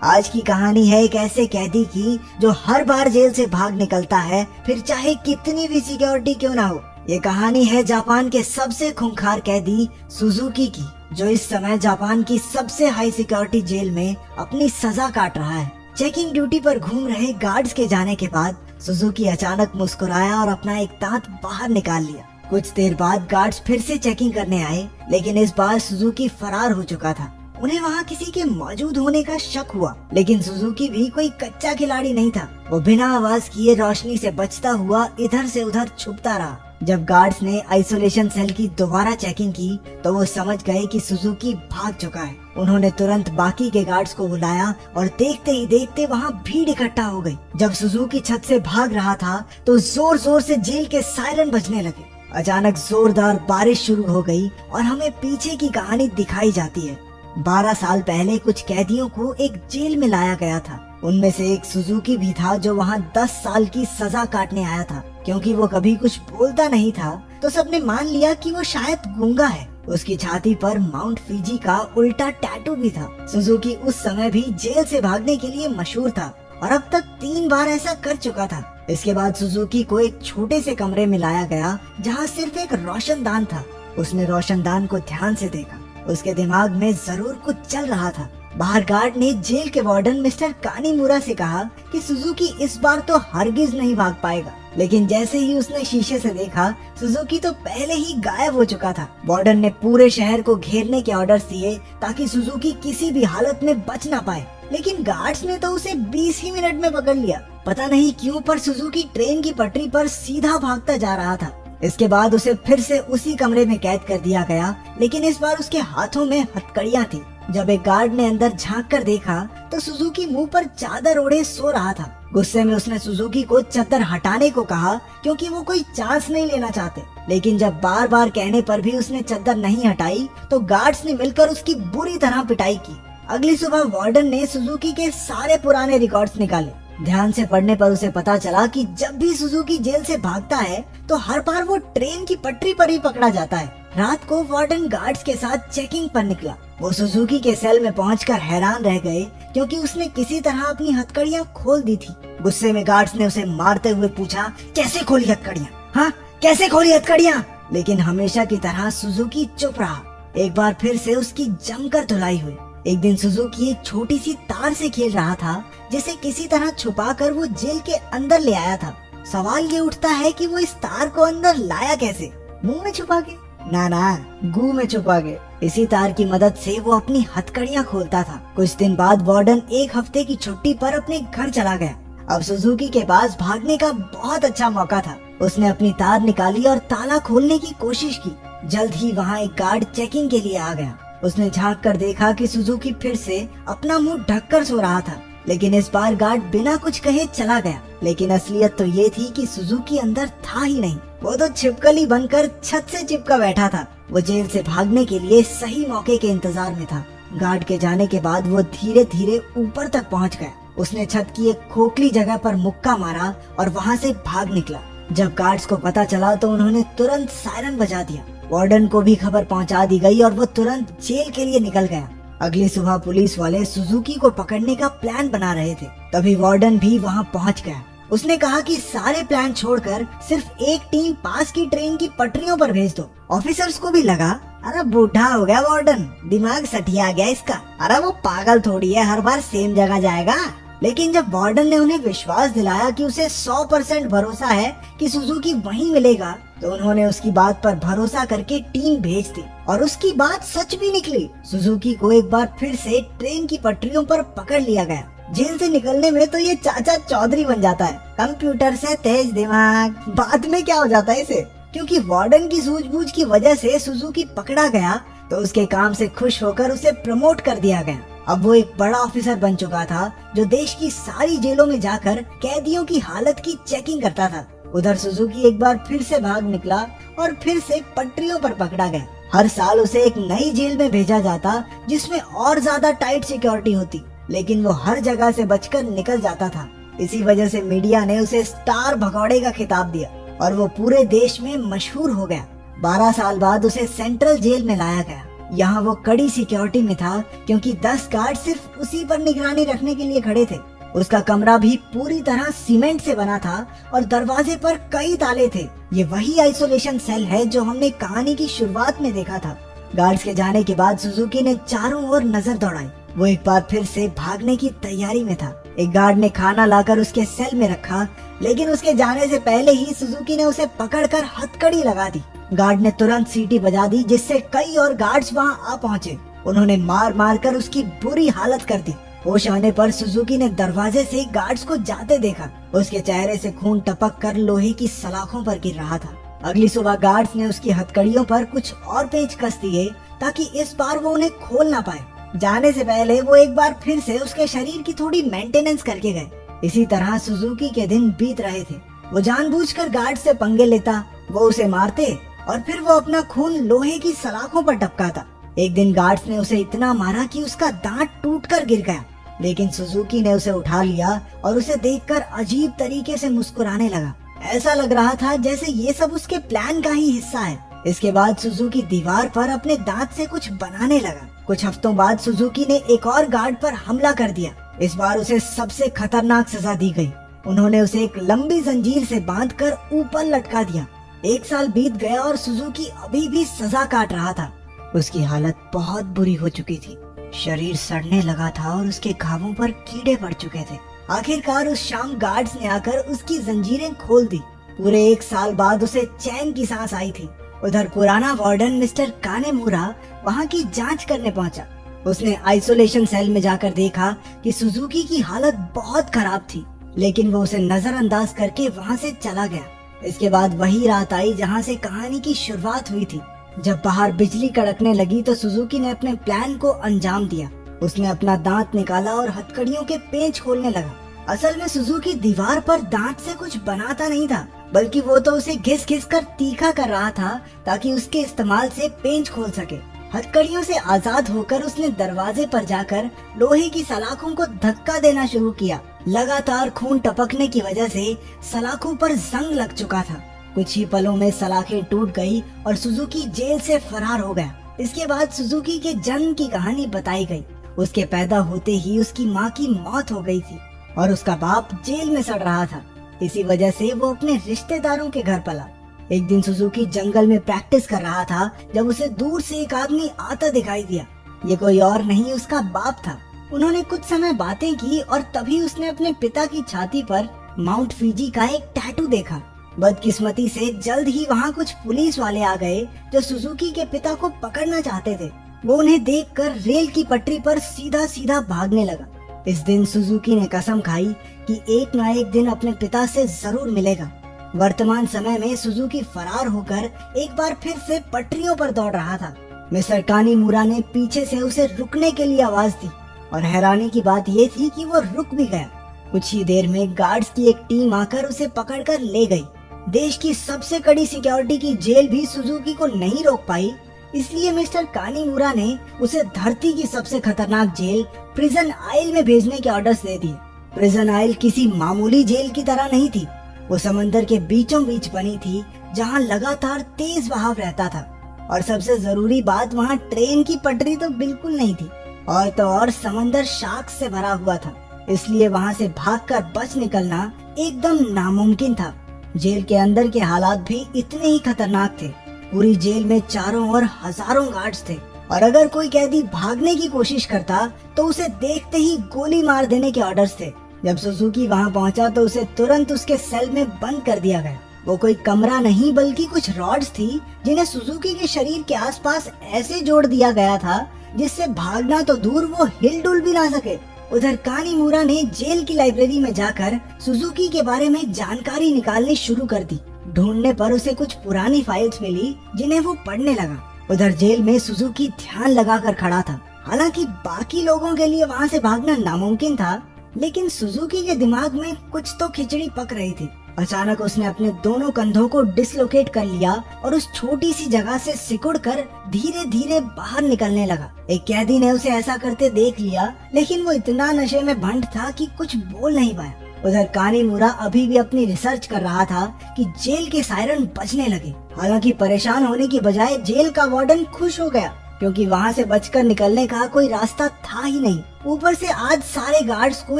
आज की कहानी है एक ऐसे कैदी की जो हर बार जेल से भाग निकलता है, फिर चाहे कितनी भी सिक्योरिटी क्यों ना हो। ये कहानी है जापान के सबसे खूंखार कैदी सुजुकी की, जो इस समय जापान की सबसे हाई सिक्योरिटी जेल में अपनी सजा काट रहा है। चेकिंग ड्यूटी पर घूम रहे गार्ड्स के जाने के बाद सुजुकी अचानक मुस्कुराया और अपना एक दांत बाहर निकाल लिया। कुछ देर बाद गार्ड्स फिर से चेकिंग करने आए, लेकिन इस बार सुजुकी फरार हो चुका था। उन्हें वहाँ किसी के मौजूद होने का शक हुआ, लेकिन सुजुकी भी कोई कच्चा खिलाड़ी नहीं था। वो बिना आवाज किए रोशनी से बचता हुआ इधर से उधर छुपता रहा। जब गार्ड्स ने आइसोलेशन सेल की दोबारा चेकिंग की तो वो समझ गए कि सुजुकी भाग चुका है। उन्होंने तुरंत बाकी के गार्ड्स को बुलाया और देखते ही देखते वहाँ भीड़ इकट्ठा हो गई। जब सुजुकी छत से भाग रहा था तो जोर जोर से जेल के सायरन बजने लगे। अचानक जोरदार बारिश शुरू हो गई और हमें पीछे की कहानी दिखाई जाती है। 12 साल पहले कुछ कैदियों को एक जेल में लाया गया था। उनमें से एक सुजुकी भी था जो वहाँ 10 साल की सजा काटने आया था। क्योंकि वो कभी कुछ बोलता नहीं था तो सबने मान लिया कि वो शायद गूंगा है। उसकी छाती पर माउंट फिजी का उल्टा टैटू भी था। सुजुकी उस समय भी जेल से भागने के लिए मशहूर था और अब तक 3 बार ऐसा कर चुका था। इसके बाद सुजुकी को एक छोटे से कमरे में लाया गया जहाँ सिर्फ एक रोशनदान था। उसने रोशनदान को ध्यान से देखा। उसके दिमाग में जरूर कुछ चल रहा था। बाहर गार्ड ने जेल के वार्डन मिस्टर कानीमुरा से कहा कि सुजुकी इस बार तो हरगिज नहीं भाग पाएगा, लेकिन जैसे ही उसने शीशे से देखा सुजुकी तो पहले ही गायब हो चुका था। वार्डन ने पूरे शहर को घेरने के ऑर्डर्स दिए ताकि सुजुकी किसी भी हालत में बच ना पाए, लेकिन गार्ड्स ने तो उसे 20 ही मिनट में पकड़ लिया। पता नहीं क्यों पर सुजुकी ट्रेन की पटरी पर सीधा भागता जा रहा था। इसके बाद उसे फिर से उसी कमरे में कैद कर दिया गया, लेकिन इस बार उसके हाथों में हथकड़ियां थी। जब एक गार्ड ने अंदर झांक कर देखा तो सुजुकी मुंह पर चादर ओढ़े सो रहा था। गुस्से में उसने सुजुकी को चादर हटाने को कहा क्योंकि वो कोई चांस नहीं लेना चाहते, लेकिन जब बार बार कहने पर भी उसने चादर नहीं हटाई तो गार्ड्स ने मिलकर उसकी बुरी तरह पिटाई की। अगली सुबह वार्डन ने सुजुकी के सारे पुराने रिकॉर्ड्स निकाले। ध्यान से पढ़ने पर उसे पता चला कि जब भी सुजुकी जेल से भागता है तो हर बार वो ट्रेन की पटरी पर ही पकड़ा जाता है। रात को वार्डन गार्ड्स के साथ चेकिंग पर निकला। वो सुजुकी के सेल में पहुंचकर हैरान रह गए क्योंकि उसने किसी तरह अपनी हथकड़ियां खोल दी थी। गुस्से में गार्ड्स ने उसे मारते हुए पूछा, कैसे खोली हथकड़ियां? हाँ, कैसे खोली हथकड़ियां? लेकिन हमेशा की तरह सुजुकी चुप रहा। एक बार फिर से उसकी जमकर धुलाई हुई। एक दिन सुजुकी एक छोटी सी तार से खेल रहा था जिसे किसी तरह छुपाकर वो जेल के अंदर ले आया था। सवाल ये उठता है कि वो इस तार को अंदर लाया कैसे? मुंह में छुपा के? ना, गू में छुपा के। इसी तार की मदद से वो अपनी हथकड़ियां खोलता था। कुछ दिन बाद वार्डन एक हफ्ते की छुट्टी पर अपने घर चला गया। अब सुजुकी के पास भागने का बहुत अच्छा मौका था। उसने अपनी तार निकाली और ताला खोलने की कोशिश की। जल्द ही वहाँ एक गार्ड चेकिंग के लिए आ गया। उसने झांक कर देखा कि सुजुकी फिर से अपना मुंह ढककर सो रहा था, लेकिन इस बार गार्ड बिना कुछ कहे चला गया। लेकिन असलियत तो ये थी कि सुजुकी अंदर था ही नहीं। वो तो छिपकली बनकर छत से चिपका बैठा था। वो जेल से भागने के लिए सही मौके के इंतजार में था। गार्ड के जाने के बाद वो धीरे धीरे ऊपर तक पहुंच गया। उसने छत की एक खोखली जगह पर मुक्का मारा और वहाँ से भाग निकला। जब गार्ड्स को पता चला तो उन्होंने तुरंत सायरन बजा दिया। वार्डन को भी खबर पहुंचा दी गई और वो तुरंत जेल के लिए निकल गया। अगली सुबह पुलिस वाले सुजुकी को पकड़ने का प्लान बना रहे थे। तभी वार्डन भी वहां पहुंच गया। उसने कहा कि सारे प्लान छोड़कर सिर्फ एक टीम पास की ट्रेन की पटरियों पर भेज दो। ऑफिसर्स को भी लगा, अरे बूढ़ा हो गया वार्डन, दिमाग सठिया गया इसका। अरे वो पागल थोड़ी है, हर बार सेम जगह जाएगा। लेकिन जब वार्डन ने उन्हें विश्वास दिलाया कि उसे 100% भरोसा है कि सुजुकी वहीं मिलेगा, तो उन्होंने उसकी बात पर भरोसा करके टीम भेज दी और उसकी बात सच भी निकली। सुजुकी को एक बार फिर से ट्रेन की पटरियों पर पकड़ लिया गया। जेल से निकलने में तो ये चाचा चौधरी बन जाता है, कंप्यूटर से तेज दिमाग। बाद में क्या हो जाता है इसे? क्योंकि वार्डन की सूझबूझ की वजह से सुजुकी पकड़ा गया तो उसके काम से खुश होकर उसे प्रमोट कर दिया गया। अब वो एक बड़ा ऑफिसर बन चुका था जो देश की सारी जेलों में जाकर कैदियों की हालत की चेकिंग करता था। उधर सुजुकी एक बार फिर से भाग निकला और फिर से पटरियों पर पकड़ा गया। हर साल उसे एक नई जेल में भेजा जाता जिसमें और ज्यादा टाइट सिक्योरिटी होती, लेकिन वो हर जगह से बचकर निकल जाता था। इसी वजह से मीडिया ने उसे स्टार भगौड़े का खिताब दिया और वो पूरे देश में मशहूर हो गया। 12 साल बाद उसे सेंट्रल जेल में लाया गया। यहाँ वो कड़ी सिक्योरिटी में था क्योंकि 10 गार्ड सिर्फ उसी पर निगरानी रखने के लिए खड़े थे। उसका कमरा भी पूरी तरह सीमेंट से बना था और दरवाजे पर कई ताले थे। ये वही आइसोलेशन सेल है जो हमने कहानी की शुरुआत में देखा था। गार्ड्स के जाने के बाद सुजुकी ने चारों ओर नजर दौड़ाई। वो एक बार फिर से भागने की तैयारी में था। एक गार्ड ने खाना लाकर उसके सेल में रखा, लेकिन उसके जाने से पहले ही सुजुकी ने उसे पकड़कर हथकड़ी लगा दी। गार्ड ने तुरंत सीटी बजा दी, जिससे कई और गार्ड्स वहां आ पहुंचे। उन्होंने मार मार कर उसकी बुरी हालत कर दी। होश आने पर सुजुकी ने दरवाजे से गार्ड्स को जाते देखा। उसके चेहरे से खून टपक कर लोहे की सलाखों पर गिर रहा था। अगली सुबह गार्ड्स ने उसकी हथकड़ियों पर कुछ और पेच कस दिए ताकि इस बार वो उन्हें खोल ना पाए। जाने से पहले वो एक बार फिर से उसके शरीर की थोड़ी मेंटेनेंस करके गए। इसी तरह सुजुकी के दिन बीत रहे थे। वो जानबूझकर गार्ड से पंगे लेता, वो उसे मारते और फिर वो अपना खून लोहे की सलाखों पर टपकाता। एक दिन गार्ड्स ने उसे इतना मारा कि उसका दांत टूटकर गिर गया, लेकिन सुजुकी ने उसे उठा लिया और उसे देखकर अजीब तरीके से मुस्कुराने लगा। ऐसा लग रहा था जैसे ये सब उसके प्लान का ही हिस्सा है। इसके बाद सुजुकी दीवार पर अपने दांत से कुछ बनाने लगा। कुछ हफ्तों बाद सुजुकी ने एक और गार्ड पर हमला कर दिया। इस बार उसे सबसे खतरनाक सजा दी गई। उन्होंने उसे एक लंबी जंजीर से बांधकर ऊपर लटका दिया। 1 साल बीत गया और सुजुकी अभी भी सजा काट रहा था। उसकी हालत बहुत बुरी हो चुकी थी। शरीर सड़ने लगा था और उसके घावों पर कीड़े पड़ चुके थे। आखिरकार उस शाम गार्ड्स ने आकर उसकी जंजीरें खोल दी। पूरे 1 साल बाद उसे चैन की सांस आई थी। उधर पुराना वार्डन मिस्टर कानेमुरा वहाँ की जांच करने पहुँचा। उसने आइसोलेशन सेल में जाकर देखा कि सुजुकी की हालत बहुत खराब थी, लेकिन वो उसे नजरअंदाज करके वहाँ से चला गया। इसके बाद वही रात आई जहाँ से कहानी की शुरुआत हुई थी। जब बाहर बिजली कड़कने लगी तो सुजुकी ने अपने प्लान को अंजाम दिया। उसने अपना दांत निकाला और हथकड़ियों के पेंच खोलने लगा। असल में सुजुकी दीवार पर दांत से कुछ बनाता नहीं था, बल्कि वो तो उसे घिस घिस कर तीखा कर रहा था ताकि उसके इस्तेमाल से पेंच खोल सके। हथकड़ियों से आजाद होकर उसने दरवाजे पर जाकर लोहे की सलाखों को धक्का देना शुरू किया। लगातार खून टपकने की वजह से सलाखों पर जंग लग चुका था। कुछ ही पलों में सलाखें टूट गई और सुजुकी जेल से फरार हो गया। इसके बाद सुजुकी के जन्म की कहानी बताई गई। उसके पैदा होते ही उसकी माँ की मौत हो गई थी और उसका बाप जेल में सड़ रहा था। इसी वजह से वो अपने रिश्तेदारों के घर पला। एक दिन सुजुकी जंगल में प्रैक्टिस कर रहा था जब उसे दूर से एक आदमी आता दिखाई दिया। ये कोई और नहीं, उसका बाप था। उन्होंने कुछ समय बातें की और तभी उसने अपने पिता की छाती पर माउंट फिजी का एक टैटू देखा। बदकिस्मती से जल्द ही वहाँ कुछ पुलिस वाले आ गए जो सुजुकी के पिता को पकड़ना चाहते थे। वो उन्हें देखकर रेल की पटरी पर सीधा सीधा भागने लगा। इस दिन सुजुकी ने कसम खाई कि एक न एक दिन अपने पिता से जरूर मिलेगा। वर्तमान समय में सुजुकी फरार होकर एक बार फिर से पटरियों पर दौड़ रहा था। मिस्टर कानीमुरा ने पीछे से उसे रुकने के लिए आवाज दी और हैरानी की बात ये थी कि वो रुक भी गया। कुछ ही देर में गार्ड्स की एक टीम आकर उसे पकड़कर ले गई। देश की सबसे कड़ी सिक्योरिटी की जेल भी सुजुकी को नहीं रोक पाई, इसलिए मिस्टर कानीमुरा ने उसे धरती की सबसे खतरनाक जेल प्रिजन आइल में भेजने के ऑर्डर्स दे दिए। प्रिजन आइल किसी मामूली जेल की तरह नहीं थी। वो समंदर के बीचों बीच बनी थी जहाँ लगातार तेज बहाव रहता था और सबसे जरूरी बात, वहाँ ट्रेन की पटरी तो बिल्कुल नहीं थी और तो और समंदर शार्क से भरा हुआ था, इसलिए वहाँ से भागकर बच निकलना एकदम नामुमकिन था। जेल के अंदर के हालात भी इतने ही खतरनाक थे। पूरी जेल में चारों ओर हजारों गार्ड्स थे और अगर कोई कैदी भागने की कोशिश करता तो उसे देखते ही गोली मार देने के ऑर्डर्स थे। जब सुजुकी वहां पहुंचा तो उसे तुरंत उसके सेल में बंद कर दिया गया। वो कोई कमरा नहीं बल्कि कुछ रॉड्स थी जिन्हें सुजुकी के शरीर के आसपास ऐसे जोड़ दिया गया था जिससे भागना तो दूर वो हिल डुल भी ना सके। उधर कानीमुरा ने जेल की लाइब्रेरी में जाकर सुजुकी के बारे में जानकारी निकालनी शुरू कर दी। ढूंढने पर उसे कुछ पुरानी फाइल्स मिली जिन्हें वो पढ़ने लगा। उधर जेल में सुजुकी ध्यान लगाकर खड़ा था। हालांकि बाकी लोगों के लिए वहाँ से भागना नामुमकिन था, लेकिन सुजुकी के दिमाग में कुछ तो खिचड़ी पक रही थी। अचानक उसने अपने दोनों कंधों को डिसलोकेट कर लिया और उस छोटी सी जगह से सिकुड़कर धीरे धीरे बाहर निकलने लगा। एक कैदी ने उसे ऐसा करते देख लिया, लेकिन वो इतना नशे में भंड था कि कुछ बोल नहीं पाया। उधर कानीमुरा अभी भी अपनी रिसर्च कर रहा था कि जेल के सायरन बजने लगे। हालांकि परेशान होने की बजाय जेल का वार्डन खुश हो गया। क्योंकि वहाँ से बचकर निकलने का कोई रास्ता था ही नहीं। ऊपर से आज सारे गार्ड्स को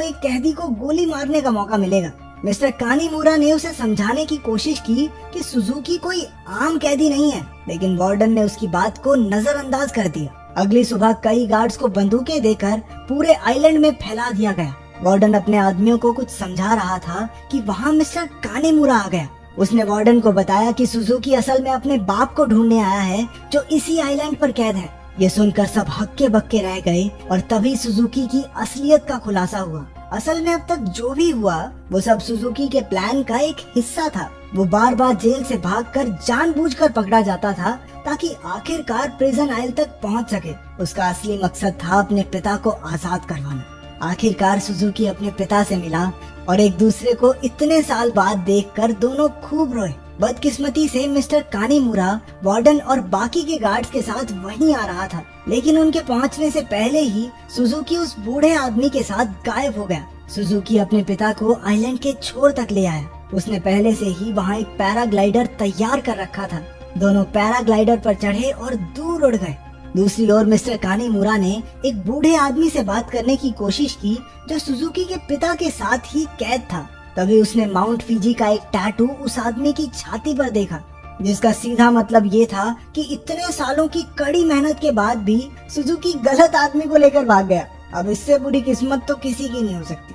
एक कैदी को गोली मारने का मौका मिलेगा। मिस्टर कानीमुरा ने उसे समझाने की कोशिश की कि सुजुकी कोई आम कैदी नहीं है, लेकिन वार्डन ने उसकी बात को नजरअंदाज कर दिया। अगली सुबह कई गार्ड्स को बंदूकें देकर पूरे आइलैंड में फैला दिया गया। वार्डन अपने आदमियों को कुछ समझा रहा था कि वहाँ मिस्टर कानीमुरा आ गया। उसने वार्डन को बताया कि सुजुकी असल में अपने बाप को ढूंढने आया है जो इसी आइलैंड पर कैद है। ये सुनकर सब हक्के बक्के रह गए और तभी सुजुकी की असलियत का खुलासा हुआ। असल में अब तक जो भी हुआ वो सब सुजुकी के प्लान का एक हिस्सा था। वो बार बार जेल से भागकर जानबूझकर पकड़ा जाता था ताकि आखिरकार प्रिजन आइल तक पहुंच सके। उसका असली मकसद था अपने पिता को आजाद करवाना। आखिरकार सुजुकी अपने पिता से मिला और एक दूसरे को इतने साल बाद देखकर दोनों खूब रोए। बदकिस्मती से मिस्टर कानीमुरा वार्डन और बाकी के गार्ड्स के साथ वहीं आ रहा था, लेकिन उनके पहुंचने से पहले ही सुजुकी उस बूढ़े आदमी के साथ गायब हो गया। सुजुकी अपने पिता को आइलैंड के छोर तक ले आया। उसने पहले से ही वहाँ एक पैराग्लाइडर तैयार कर रखा था। दोनों पैराग्लाइडर पर चढ़े और दूर उड़ गए। दूसरी ओर मिस्टर कानीमुरा ने एक बूढ़े आदमी से बात करने की कोशिश की जो सुजुकी के पिता के साथ ही कैद था। तभी उसने माउंट फिजी का एक टैटू उस आदमी की छाती पर देखा, जिसका सीधा मतलब ये था कि इतने सालों की कड़ी मेहनत के बाद भी सुजुकी गलत आदमी को लेकर भाग गया। अब इससे बुरी किस्मत तो किसी की नहीं हो सकती।